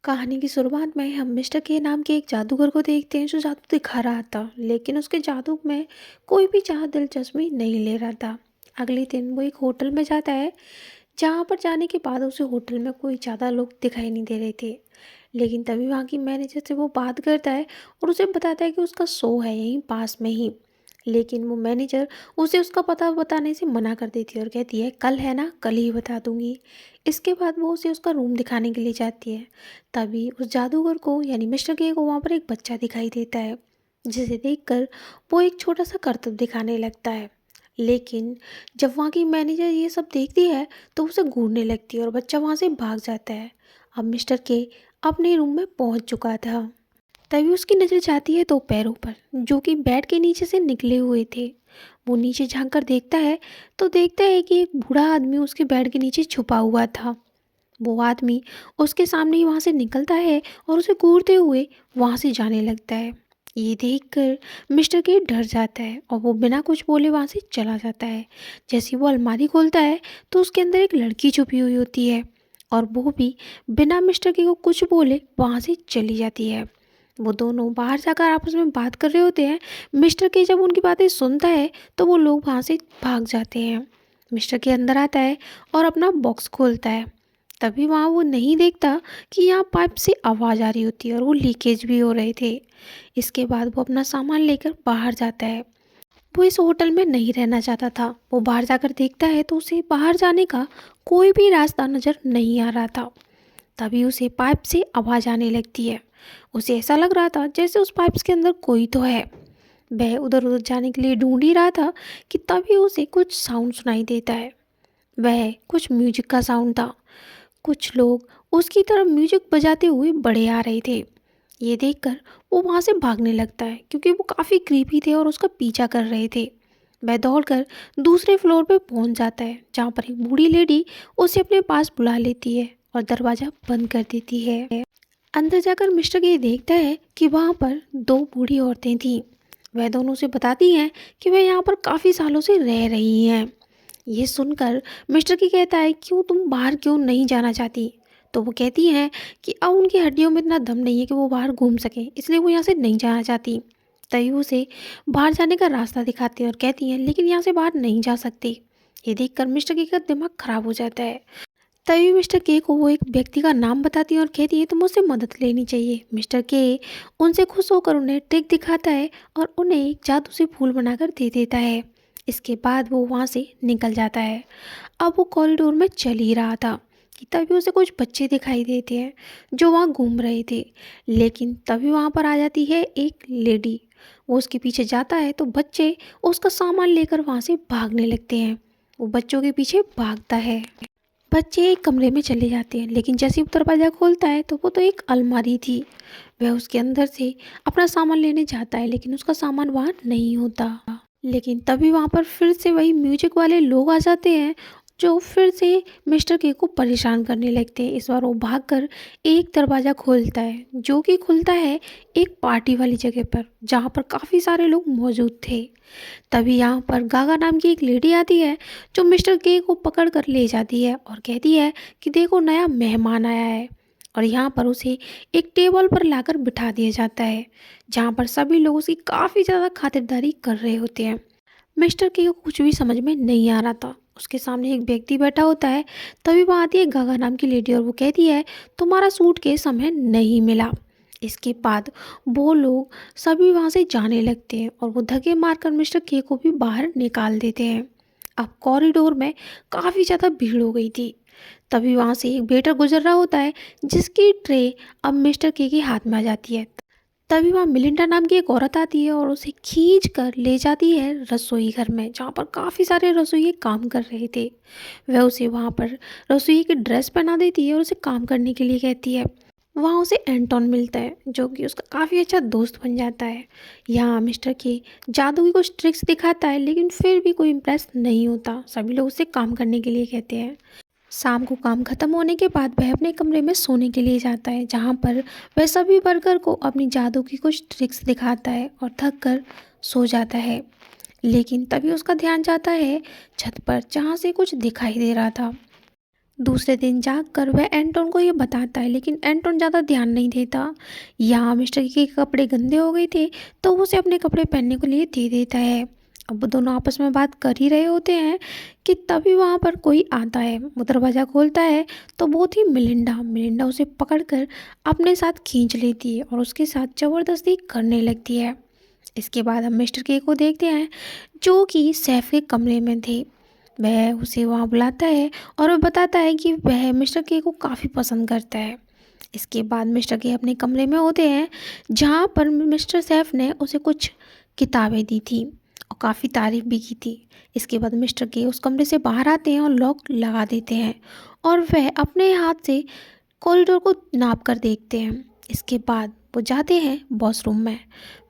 कहानी की शुरुआत में हम मिस्टर के नाम के एक जादूगर को देखते हैं जो जादू दिखा रहा था, लेकिन उसके जादू में कोई भी चाह दिलचस्पी नहीं ले रहा था। अगले दिन वो एक होटल में जाता है, जहाँ पर जाने के बाद उसे होटल में कोई ज़्यादा लोग दिखाई नहीं दे रहे थे। लेकिन तभी वहाँ की मैनेजर से वो बात करता है और उसे बताता है कि उसका शो है यहीं पास में ही। लेकिन वो मैनेजर उसे उसका पता बताने से मना कर देती है और कहती है कल है ना, कल ही बता दूंगी। इसके बाद वो उसे उसका रूम दिखाने के लिए जाती है। तभी उस जादूगर को यानी मिस्टर के को वहाँ पर एक बच्चा दिखाई देता है, जिसे देखकर वो एक छोटा सा करतब दिखाने लगता है। लेकिन जब वहाँ की मैनेजर ये सब देखती है तो उसे घूरने लगती है और बच्चा वहाँ से भाग जाता है। अब मिस्टर के अपने रूम में पहुँच चुका था। तभी उसकी नज़र जाती है दो पैरों पर, जो कि बेड के नीचे से निकले हुए थे। वो नीचे झांक कर देखता है तो देखता है कि एक बूढ़ा आदमी उसके बेड के नीचे छुपा हुआ था। वो आदमी उसके सामने ही वहाँ से निकलता है और उसे घूरते हुए वहाँ से जाने लगता है। ये देखकर मिस्टर के डर जाता है और वो बिना कुछ बोले वहाँ से चला जाता है। जैसे ही वो अलमारी खोलता है तो उसके अंदर एक लड़की छुपी हुई होती है, और वो भी बिना मिस्टर के को कुछ बोले वहाँ से चली जाती है। वो दोनों बाहर जाकर आपस में बात कर रहे होते हैं। मिस्टर के जब उनकी बातें सुनता है तो वो लोग वहाँ से भाग जाते हैं। मिस्टर के अंदर आता है और अपना बॉक्स खोलता है। तभी वहाँ वो नहीं देखता कि यहाँ पाइप से आवाज़ आ रही होती है और वो लीकेज भी हो रहे थे। इसके बाद वो अपना सामान लेकर बाहर जाता है। वो इस होटल में नहीं रहना चाहता था। वो बाहर जाकर देखता है तो उसे बाहर जाने का कोई भी रास्ता नज़र नहीं आ रहा था। तभी उसे पाइप से आवाज़ आने लगती है। उसे ऐसा लग रहा था जैसे उस पाइप्स के अंदर कोई तो है। वह उधर उधर जाने के लिए ढूंढ ही रहा था कि तभी उसे कुछ साउंड सुनाई देता है। वह कुछ म्यूजिक का साउंड था। कुछ लोग उसकी तरफ म्यूजिक बजाते हुए बड़े आ रहे थे। ये देखकर वो वहाँ से भागने लगता है क्योंकि वो काफ़ी क्रीपी थे और उसका पीछा कर रहे थे। वह दौड़कर दूसरे फ्लोर पे पहुँच जाता है, जहाँ पर एक बूढ़ी लेडी उसे अपने पास बुला लेती है और दरवाज़ा बंद कर देती है। अंदर जाकर मिस्टर के देखता है कि वहाँ पर दो बूढ़ी औरतें थीं। वह दोनों उसे बताती हैं कि वह यहाँ पर काफ़ी सालों से रह रही हैं। ये सुनकर मिस्टर की कहता है क्यों तुम बाहर क्यों नहीं जाना चाहती। तो वो कहती हैं कि अब उनकी हड्डियों में इतना दम नहीं है कि वो बाहर घूम सकें, इसलिए वो यहाँ से नहीं जाना चाहती। तभी उसे बाहर जाने का रास्ता दिखाती हैं और कहती हैं लेकिन यहाँ से बाहर नहीं जा सकती। ये देखकर मिस्टर की का दिमाग खराब हो जाता है। तभी मिस्टर के को वो एक व्यक्ति का नाम बताती है और कहती है तुम उससे मदद लेनी चाहिए। मिस्टर के उनसे खुश होकर उन्हें ट्रिक दिखाता है और उन्हें एक जादू से फूल बनाकर दे देता है। इसके बाद वो वहाँ से निकल जाता है। अब वो कॉरिडोर में चल ही रहा था कि तभी उसे कुछ बच्चे दिखाई देते हैं जो वहाँ घूम रहे थे। लेकिन तभी वहाँ पर आ जाती है एक लेडी। वो उसके पीछे जाता है तो बच्चे उसका सामान लेकर वहाँ से भागने लगते हैं। वो बच्चों के पीछे भागता है। बच्चे एक कमरे में चले जाते हैं, लेकिन जैसे ही वो दरवाज़ा खोलता है तो वो तो एक अलमारी थी। वह उसके अंदर से अपना सामान लेने जाता है, लेकिन उसका सामान वहाँ नहीं होता। लेकिन तभी वहाँ पर फिर से वही म्यूजिक वाले लोग आ जाते हैं, जो फिर से मिस्टर के को परेशान करने लगते हैं। इस बार वो भागकर एक दरवाज़ा खोलता है, जो कि खुलता है एक पार्टी वाली जगह पर, जहाँ पर काफ़ी सारे लोग मौजूद थे। तभी यहाँ पर गागा नाम की एक लेडी आती है, जो मिस्टर के को पकड़ कर ले जाती है और कहती है कि देखो नया मेहमान आया है। और यहाँ पर उसे एक टेबल पर लाकर बिठा दिया जाता है, जहाँ पर सभी लोग उसकी काफ़ी ज़्यादा खातिरदारी कर रहे होते हैं। मिस्टर के को कुछ भी समझ में नहीं आ रहा था। उसके सामने एक व्यक्ति बैठा होता है। तभी वहाँ आती है गागा नाम की लेडी और वो कहती है तुम्हारा सूटकेस हमें नहीं मिला। इसके बाद वो लोग सभी वहाँ से जाने लगते हैं और वो धक्के मारकर मिस्टर के को भी बाहर निकाल देते हैं। अब कॉरिडोर में काफ़ी ज़्यादा भीड़ हो गई थी। तभी वहाँ से एक वेटर गुजर रहा होता है, जिसकी ट्रे अब मिस्टर के हाथ में आ जाती है। तभी वहाँ मिलिंडा नाम की एक औरत आती है और उसे खींच कर ले जाती है रसोई घर में, जहाँ पर काफ़ी सारे रसोइये काम कर रहे थे। वह उसे वहाँ पर रसोई की ड्रेस पहना देती है और उसे काम करने के लिए कहती है। वहाँ उसे एंटोन मिलता है, जो कि उसका काफ़ी अच्छा दोस्त बन जाता है। यहाँ मिस्टर के जादू की कुछ ट्रिक्स दिखाता है, लेकिन फिर भी कोई इम्प्रेस नहीं होता। सभी लोग उसे काम करने के लिए कहते हैं। शाम को काम खत्म होने के बाद वह अपने कमरे में सोने के लिए जाता है, जहाँ पर वह सभी वर्कर को अपनी जादू की कुछ ट्रिक्स दिखाता है और थक कर सो जाता है। लेकिन तभी उसका ध्यान जाता है छत पर, जहाँ से कुछ दिखाई दे रहा था। दूसरे दिन जागकर वह एंटोन को ये बताता है, लेकिन एंटोन ज़्यादा ध्यान नहीं देता। यहाँ मिस्टर के कपड़े गंदे हो गए थे, तो वो उसे अपने कपड़े पहनने के लिए दे देता है। अब वो दोनों आपस में बात कर ही रहे होते हैं कि तभी वहाँ पर कोई आता है। वो दरवाज़ा खोलता है तो वो थी मिलिंडा। मिलिंडा उसे पकड़कर अपने साथ खींच लेती है और उसके साथ ज़बरदस्ती करने लगती है। इसके बाद हम मिस्टर के को देखते हैं, जो कि सैफ के कमरे में थे। वह उसे वहाँ बुलाता है और वह बताता है कि वह मिस्टर के को काफ़ी पसंद करता है। इसके बाद मिस्टर के अपने कमरे में होते हैं, जहाँ पर मिस्टर सैफ ने उसे कुछ किताबें दी थी और काफ़ी तारीफ भी की थी। इसके बाद मिस्टर के उस कमरे से बाहर आते हैं और लॉक लगा देते हैं और वह अपने हाथ से कॉरिडोर को नाप कर देखते हैं। इसके बाद वो जाते हैं वॉशरूम में।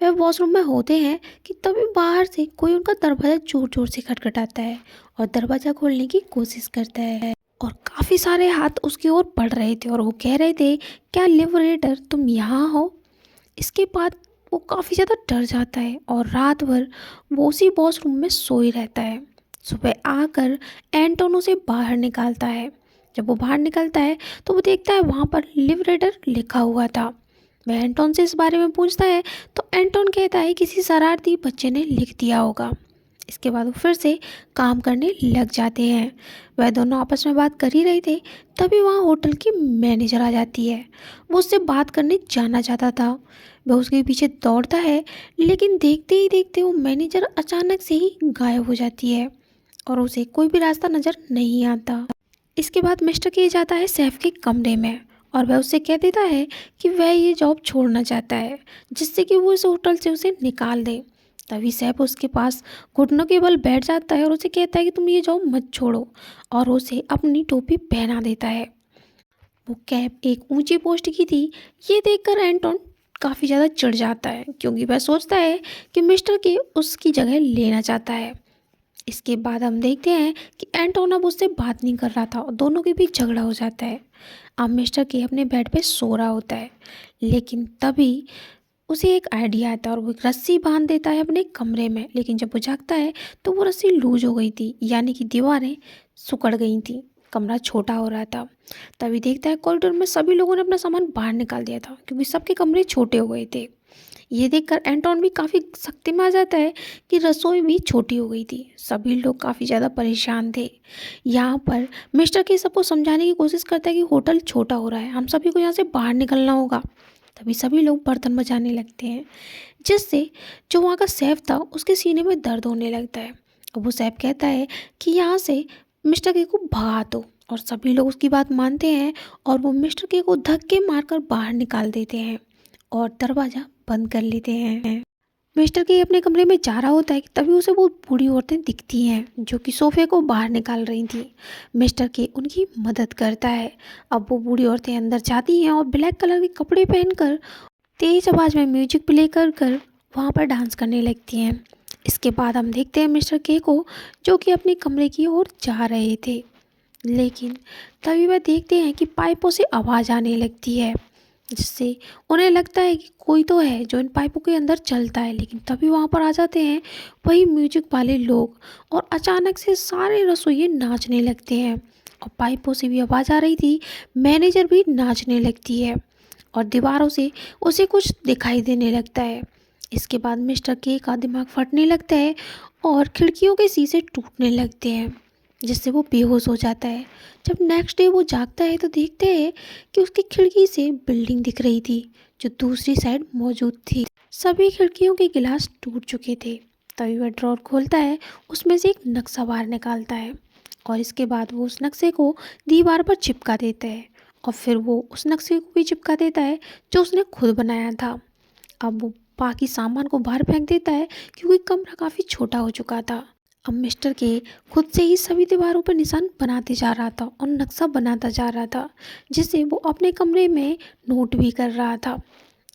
वह वॉशरूम में होते हैं कि तभी बाहर से कोई उनका दरवाज़ा ज़ोर ज़ोर से खटखटाता है और दरवाज़ा खोलने की कोशिश करता है और काफ़ी सारे हाथ उसकी ओर बढ़ रहे थे और वो कह रहे थे, क्या लिबरेटर तुम यहाँ हो? इसके बाद वो काफ़ी ज़्यादा डर जाता है और रात भर वो उसी वॉशरूम में सोई रहता है। सुबह आकर एंटोन उसे बाहर निकालता है। जब वो बाहर निकलता है तो वो देखता है वहाँ पर लिबरेटर लिखा हुआ था। वह एंटोन से इस बारे में पूछता है तो एंटोन कहता है किसी शरारती बच्चे ने लिख दिया होगा। इसके बाद वो फिर से काम करने लग जाते हैं। वह दोनों आपस में बात कर ही रहे थे, तभी वहाँ होटल की मैनेजर आ जाती है। वो उससे बात करने जाना चाहता था। वह उसके पीछे दौड़ता है, लेकिन देखते ही देखते वो मैनेजर अचानक से ही गायब हो जाती है और उसे कोई भी रास्ता नज़र नहीं आता। इसके बाद मिस्टर के जाता है सैफ के कमरे में और वह उससे कह देता है कि वह ये जॉब छोड़ना चाहता है, जिससे कि वो इस होटल से उसे निकाल दे। तभी सैफ उसके पास घुटनों के बल बैठ जाता है और उसे कहता है कि तुम ये जॉब मत छोड़ो, और उसे अपनी टोपी पहना देता है। वो कैब एक ऊंची पोस्ट की थी। ये देखकर एंटोन काफ़ी ज़्यादा चिढ़ जाता है, क्योंकि वह सोचता है कि मिस्टर के उसकी जगह लेना चाहता है। इसके बाद हम देखते हैं कि एंटोन अब उससे बात नहीं कर रहा था और दोनों के बीच झगड़ा हो जाता है। अब मिस्टर के अपने बेड पे सो रहा होता है, लेकिन तभी उसे एक आइडिया आता है और वो एक रस्सी बांध देता है अपने कमरे में। लेकिन जब वो जागता है तो वो रस्सी लूज हो गई थी, यानी कि दीवारें सिकुड़ गई थी। कमरा छोटा हो रहा था। तभी देखता है कॉरिडोर में सभी लोगों ने अपना सामान बाहर निकाल दिया था, क्योंकि सबके कमरे छोटे हो गए थे। ये देखकर एंटोन भी काफ़ी सख्ती में आ जाता है कि रसोई भी छोटी हो गई थी। सभी लोग काफ़ी ज़्यादा परेशान थे। यहाँ पर मिस्टर के सबको समझाने की कोशिश करता है कि होटल छोटा हो रहा है, हम सभी को यहाँ से बाहर निकलना होगा। तभी सभी लोग बर्तन बजाने लगते हैं, जिससे जो वहाँ का सैफ था उसके सीने में दर्द होने लगता है। अब वो सैफ कहता है कि यहाँ से मिस्टर के को भगा दो, और सभी लोग उसकी बात मानते हैं और वो मिस्टर के को धक्के मारकर बाहर निकाल देते हैं और दरवाज़ा बंद कर लेते हैं। मिस्टर के अपने कमरे में जा रहा होता है कि तभी उसे वो बूढ़ी औरतें दिखती हैं, जो कि सोफे को बाहर निकाल रही थी। मिस्टर के उनकी मदद करता है। अब वो बूढ़ी औरतें अंदर जाती हैं और ब्लैक कलर के कपड़े पहनकर तेज आवाज़ में म्यूजिक प्ले कर कर वहाँ पर डांस करने लगती हैं। इसके बाद हम देखते हैं मिस्टर के को, जो कि अपने कमरे की ओर जा रहे थे, लेकिन तभी वह देखते हैं कि पाइपों से आवाज़ आने लगती है, जिससे उन्हें लगता है कि कोई तो है जो इन पाइपों के अंदर चलता है। लेकिन तभी वहाँ पर आ जाते हैं वही म्यूजिक वाले लोग, और अचानक से सारे रसोइये नाचने लगते हैं और पाइपों से भी आवाज़ आ रही थी। मैनेजर भी नाचने लगती है और दीवारों से उसे कुछ दिखाई देने लगता है। इसके बाद मिस्टर के का दिमाग फटने लगता है और खिड़कियों के शीशे टूटने लगते हैं, जिससे वो बेहोश हो जाता है। जब नेक्स्ट डे वो जागता है तो देखते हैं कि उसकी खिड़की से बिल्डिंग दिख रही थी, जो दूसरी साइड मौजूद थी। सभी खिड़कियों के गिलास टूट चुके थे। तभी वह ड्रॉर खोलता है, उसमें से एक नक्शा बाहर निकालता है और इसके बाद वो उस नक्शे को दीवार पर चिपका देता है और फिर वो उस नक्शे को भी चिपका देता है जो उसने खुद बनाया था। अब वो बाकी सामान को बाहर फेंक देता है, क्योंकि कमरा काफ़ी छोटा हो चुका था। अब मिस्टर के खुद से ही सभी दीवारों पर निशान बनाते जा रहा था और नक्शा बनाता जा रहा था, जिसे वो अपने कमरे में नोट भी कर रहा था।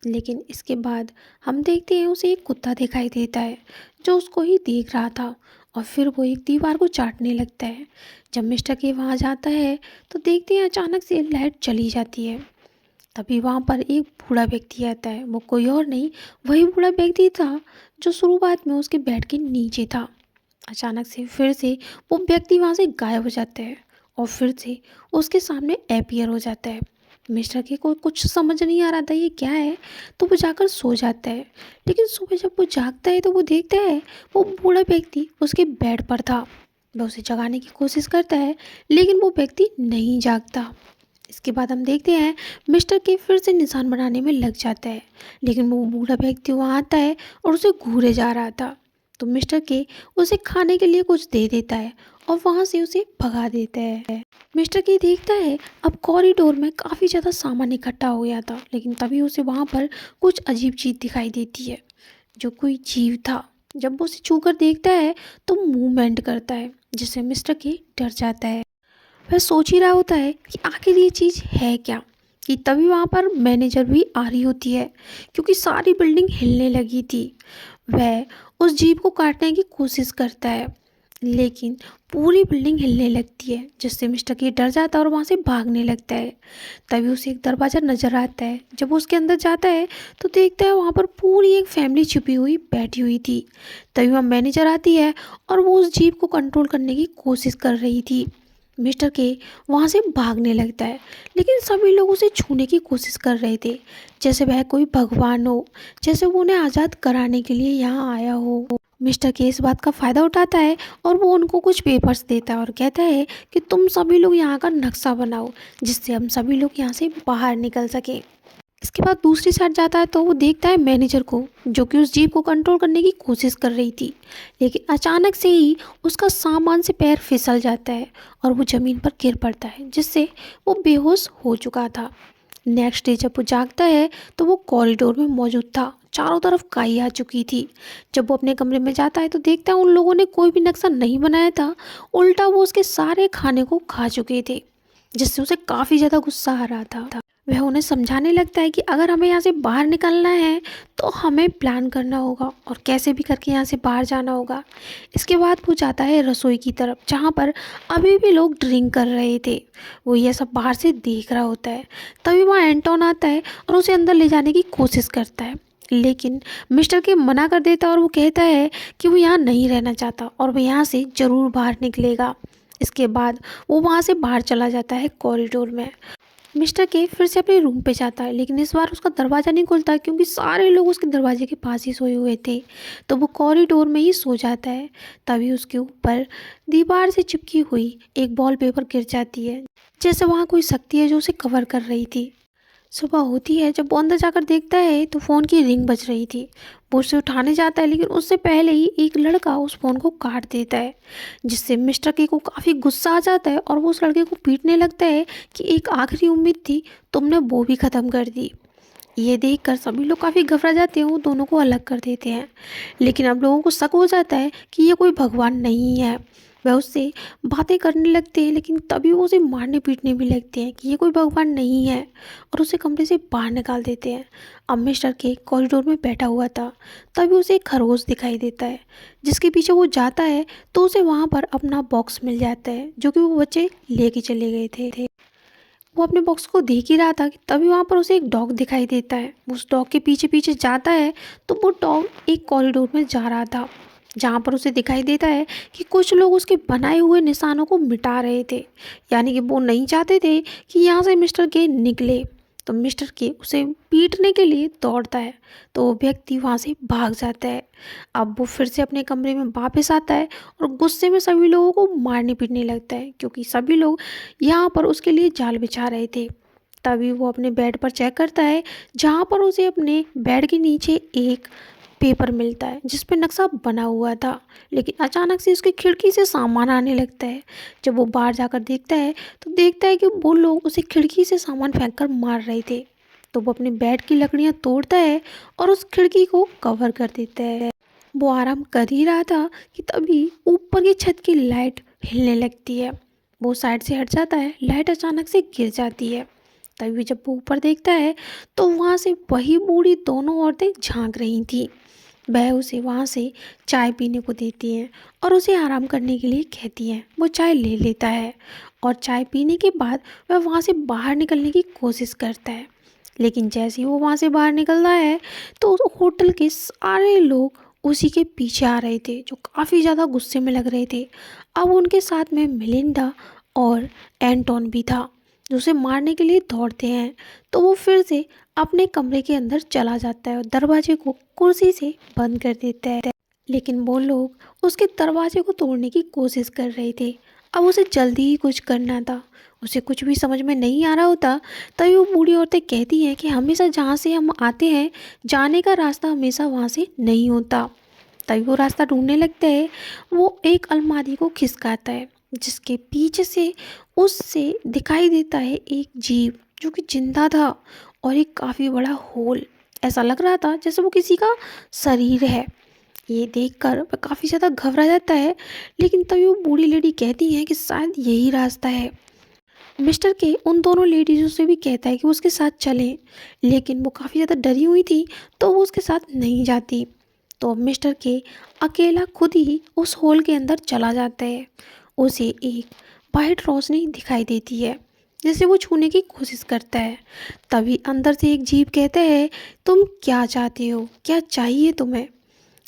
लेकिन इसके बाद हम देखते हैं उसे एक कुत्ता दिखाई देता है, जो उसको ही देख रहा था, और फिर वो एक दीवार को चाटने लगता है। जब मिस्टर के वहाँ जाता है तो देखते हैं अचानक से लाइट चली जाती है। तभी वहाँ पर एक बूढ़ा व्यक्ति आता है। वो कोई और नहीं, वही बूढ़ा व्यक्ति था जो शुरुआत में उसके बेड के नीचे था। अचानक से फिर से वो व्यक्ति वहाँ से गायब हो जाता है और फिर से उसके सामने अपीयर हो जाता है। मिस्टर के को कुछ समझ नहीं आ रहा था ये क्या है, तो वो जाकर सो जाता है। लेकिन सुबह जब वो जागता है तो वो देखता है वो बूढ़ा व्यक्ति उसके बेड पर था। वह उसे जगाने की कोशिश करता है लेकिन वो व्यक्ति नहीं जागता। इसके बाद हम देखते हैं मिस्टर के फिर से निशान बनाने में लग जाता है, लेकिन वो बूढ़ा व्यक्ति वहाँ आता है और उसे घूरे जा रहा था। तो मिस्टर के उसे खाने के लिए कुछ दे देता है और वहाँ से उसे भगा देता है। मिस्टर के देखता है अब कॉरिडोर में काफ़ी ज़्यादा सामान इकट्ठा हो गया था, लेकिन तभी उसे वहाँ पर कुछ अजीब चीज़ दिखाई देती है जो कोई जीव था। जब वो उसे छूकर देखता है तो मूवमेंट करता है, जिससे मिस्टर के डर जाता है। वह सोच ही रहा होता है कि आखिर ये चीज़ है क्या, कि तभी वहाँ पर मैनेजर भी आ रही होती है, क्योंकि सारी बिल्डिंग हिलने लगी थी। वह उस जीप को काटने की कोशिश करता है, लेकिन पूरी बिल्डिंग हिलने लगती है, जिससे मिस्टर की डर जाता है और वहाँ से भागने लगता है। तभी उसे एक दरवाज़ा नज़र आता है। जब वो उसके अंदर जाता है तो देखता है वहाँ पर पूरी एक फैमिली छिपी हुई बैठी हुई थी। तभी वहाँ मैनेजर आती है और वो उस जीप को कंट्रोल करने की कोशिश कर रही थी। मिस्टर के वहाँ से भागने लगता है, लेकिन सभी लोग उसे छूने की कोशिश कर रहे थे, जैसे वह कोई भगवान हो, जैसे वो उन्हें आज़ाद कराने के लिए यहाँ आया हो। मिस्टर के इस बात का फ़ायदा उठाता है और वो उनको कुछ पेपर्स देता है और कहता है कि तुम सभी लोग यहाँ का नक्शा बनाओ, जिससे हम सभी लोग यहाँ से बाहर निकल सकें। इसके बाद दूसरी साइड जाता है तो वो देखता है मैनेजर को, जो कि उस जीप को कंट्रोल करने की कोशिश कर रही थी, लेकिन अचानक से ही उसका सामान से पैर फिसल जाता है और वो ज़मीन पर गिर पड़ता है, जिससे वो बेहोश हो चुका था। नेक्स्ट डे जब वो जागता है तो वो कॉरिडोर में मौजूद था। चारों तरफ काई आ चुकी थी। जब वो अपने कमरे में जाता है तो देखता है उन लोगों ने कोई भी नक्शा नहीं बनाया था, उल्टा वो उसके सारे खाने को खा चुके थे, जिससे उसे काफ़ी ज़्यादा गुस्सा आ रहा था। वह उन्हें समझाने लगता है कि अगर हमें यहाँ से बाहर निकलना है तो हमें प्लान करना होगा और कैसे भी करके यहाँ से बाहर जाना होगा। इसके बाद वो जाता है रसोई की तरफ, जहाँ पर अभी भी लोग ड्रिंक कर रहे थे। वो ये सब बाहर से देख रहा होता है। तभी वहाँ एंटोन आता है और उसे अंदर ले जाने की कोशिश करता है, लेकिन मिस्टर के मना कर देता है और वो कहता है कि वो यहाँ नहीं रहना चाहता और वो यहाँ से ज़रूर बाहर निकलेगा। इसके बाद वो वहाँ से बाहर चला जाता है कॉरिडोर में। मिस्टर के फिर से अपने रूम पे जाता है, लेकिन इस बार उसका दरवाज़ा नहीं खुलता, क्योंकि सारे लोग उसके दरवाजे के पास ही सोए हुए थे। तो वो कॉरिडोर में ही सो जाता है। तभी उसके ऊपर दीवार से चिपकी हुई एक वॉल पेपर गिर जाती है, जैसे वहाँ कोई शक्ति है जो उसे कवर कर रही थी। सुबह होती है, जब वो अंदर जाकर देखता है तो फ़ोन की रिंग बज रही थी। वो उसे उठाने जाता है, लेकिन उससे पहले ही एक लड़का उस फ़ोन को काट देता है, जिससे मिस्टर के को काफ़ी गुस्सा आ जाता है और वो उस लड़के को पीटने लगता है कि एक आखिरी उम्मीद थी, तुमने वो भी ख़त्म कर दी। ये देखकर सभी लोग काफ़ी घबरा जाते हैं, वो दोनों को अलग कर देते हैं। लेकिन अब लोगों को शक हो जाता है कि ये कोई भगवान नहीं है। वह उससे बातें करने लगते हैं, लेकिन तभी वो उसे मारने पीटने भी लगते हैं कि ये कोई भगवान नहीं है, और उसे कमरे से बाहर निकाल देते हैं। अब मिस्टर के कॉरिडोर में बैठा हुआ था, तभी उसे एक खरगोश दिखाई देता है, जिसके पीछे वो जाता है तो उसे वहाँ पर अपना बॉक्स मिल जाता है, जो कि वो बच्चे लेके चले गए थे। वो अपने बॉक्स को देख ही रहा था कि तभी वहाँ पर उसे एक डॉग दिखाई देता है। वो उस डॉग के पीछे पीछे जाता है तो वो डॉग एक कॉरिडोर में जा रहा था, जहाँ पर उसे दिखाई देता है कि कुछ लोग उसके बनाए हुए निशानों को मिटा रहे थे, यानी कि वो नहीं चाहते थे कि यहाँ से मिस्टर के निकले। तो मिस्टर के उसे पीटने के लिए दौड़ता है, तो वो व्यक्ति वहाँ से भाग जाता है। अब वो फिर से अपने कमरे में वापस आता है और गुस्से में सभी लोगों को मारने पीटने लगता है, क्योंकि सभी लोग यहाँ पर उसके लिए जाल बिछा रहे थे। तभी वो अपने बेड पर चेक करता है, जहाँ पर उसे अपने बेड के नीचे एक पेपर मिलता है जिस पे नक्शा बना हुआ था, लेकिन अचानक से उसकी खिड़की से सामान आने लगता है। जब वो बाहर जाकर देखता है तो देखता है कि वो लोग उसे खिड़की से सामान फेंककर मार रहे थे। तो वो अपने बेड की लकड़ियाँ तोड़ता है और उस खिड़की को कवर कर देता है। वो आराम कर ही रहा था कि तभी ऊपर की छत की लाइट हिलने लगती है। वो साइड से हट जाता है, लाइट अचानक से गिर जाती है। तभी जब वो ऊपर देखता है तो वहाँ से वही बूढ़ी दोनों औरतें झांक रही थी। वह उसे वहाँ से चाय पीने को देती हैं और उसे आराम करने के लिए कहती हैं। वो चाय ले लेता है और चाय पीने के बाद वह वहाँ से बाहर निकलने की कोशिश करता है, लेकिन जैसे ही वो वहाँ से बाहर निकलता है तो उस होटल के सारे लोग उसी के पीछे आ रहे थे, जो काफ़ी ज़्यादा गुस्से में लग रहे थे। अब उनके साथ में मिलिंडा और एंटोन भी था जो उसे मारने के लिए दौड़ते हैं। तो वो फिर से अपने कमरे के अंदर चला जाता है और दरवाजे को कुर्सी से बंद कर देता है। लेकिन वो लोग उसके दरवाजे को तोड़ने की कोशिश कर रहे थे। अब उसे जल्दी ही कुछ करना था, उसे कुछ भी समझ में नहीं आ रहा होता। तभी वो बूढ़ी औरतें कहती हैं कि हमेशा जहाँ से हम आते हैं जाने का रास्ता हमेशा वहाँ से नहीं होता। तभी वो रास्ता ढूंढने लगता है। वो एक अलमारी को खिसकाता है जिसके पीछे से उससे दिखाई देता है एक जीव जो कि जिंदा था और एक काफ़ी बड़ा होल। ऐसा लग रहा था जैसे वो किसी का शरीर है। ये देखकर वह काफ़ी ज़्यादा घबरा जाता है। लेकिन तभी वो बूढ़ी लेडी कहती है कि शायद यही रास्ता है। मिस्टर के उन दोनों लेडीज़ों से भी कहता है कि वो उसके साथ चलें, लेकिन वो काफ़ी ज़्यादा डरी हुई थी तो वो उसके साथ नहीं जाती। तो अब मिस्टर के अकेला खुद ही उस होल के अंदर चला जाता है। उसे एक वाइट रोशनी दिखाई देती है जिसे वो छूने की कोशिश करता है। तभी अंदर से एक जीव कहता है, तुम क्या चाहते हो, क्या चाहिए तुम्हें?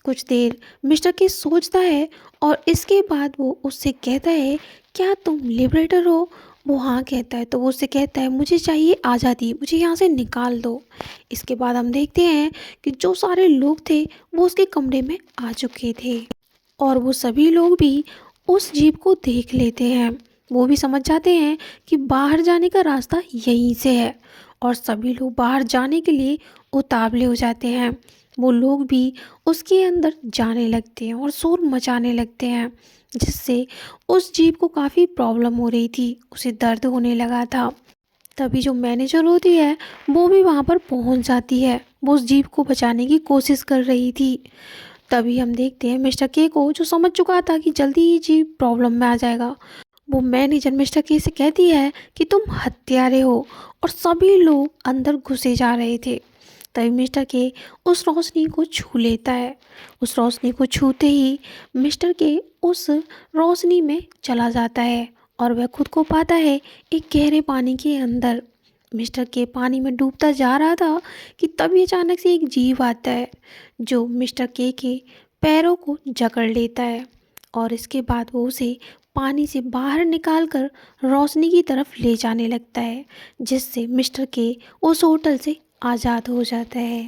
कुछ देर मिस्टर के सोचता है और इसके बाद वो उससे कहता है, क्या तुम लिबरेटर हो? वो हाँ कहता है। तो वो उससे कहता है, मुझे चाहिए आज़ादी, मुझे यहाँ से निकाल दो। इसके बाद हम देखते हैं कि जो सारे लोग थे वो उसके कमरे में आ चुके थे और वो सभी लोग भी उस जीप को देख लेते हैं। वो भी समझ जाते हैं कि बाहर जाने का रास्ता यहीं से है और सभी लोग बाहर जाने के लिए उतावले हो जाते हैं। वो लोग भी उसके अंदर जाने लगते हैं और शोर मचाने लगते हैं जिससे उस जीप को काफ़ी प्रॉब्लम हो रही थी, उसे दर्द होने लगा था। तभी जो मैनेजर होती है वो भी वहाँ पर पहुँच जाती है। वो उस जीप को बचाने की कोशिश कर रही थी। तभी हम देखते हैं मिस्टर के को जो समझ चुका था कि जल्दी ही जीप प्रॉब्लम में आ जाएगा। वो मैनेजर मिस्टर के से कहती है कि तुम हत्यारे हो और सभी लोग अंदर घुसे जा रहे थे। तभी मिस्टर के उस रोशनी को छू लेता है। उस रोशनी को छूते ही मिस्टर के उस रोशनी में चला जाता है और वह खुद को पाता है एक गहरे पानी के अंदर। मिस्टर के पानी में डूबता जा रहा था कि तभी अचानक से एक जीव आता है जो मिस्टर के पैरों को जकड़ लेता है और इसके बाद वो उसे पानी से बाहर निकालकर रोशनी की तरफ ले जाने लगता है जिससे मिस्टर के उस होटल से आज़ाद हो जाता है।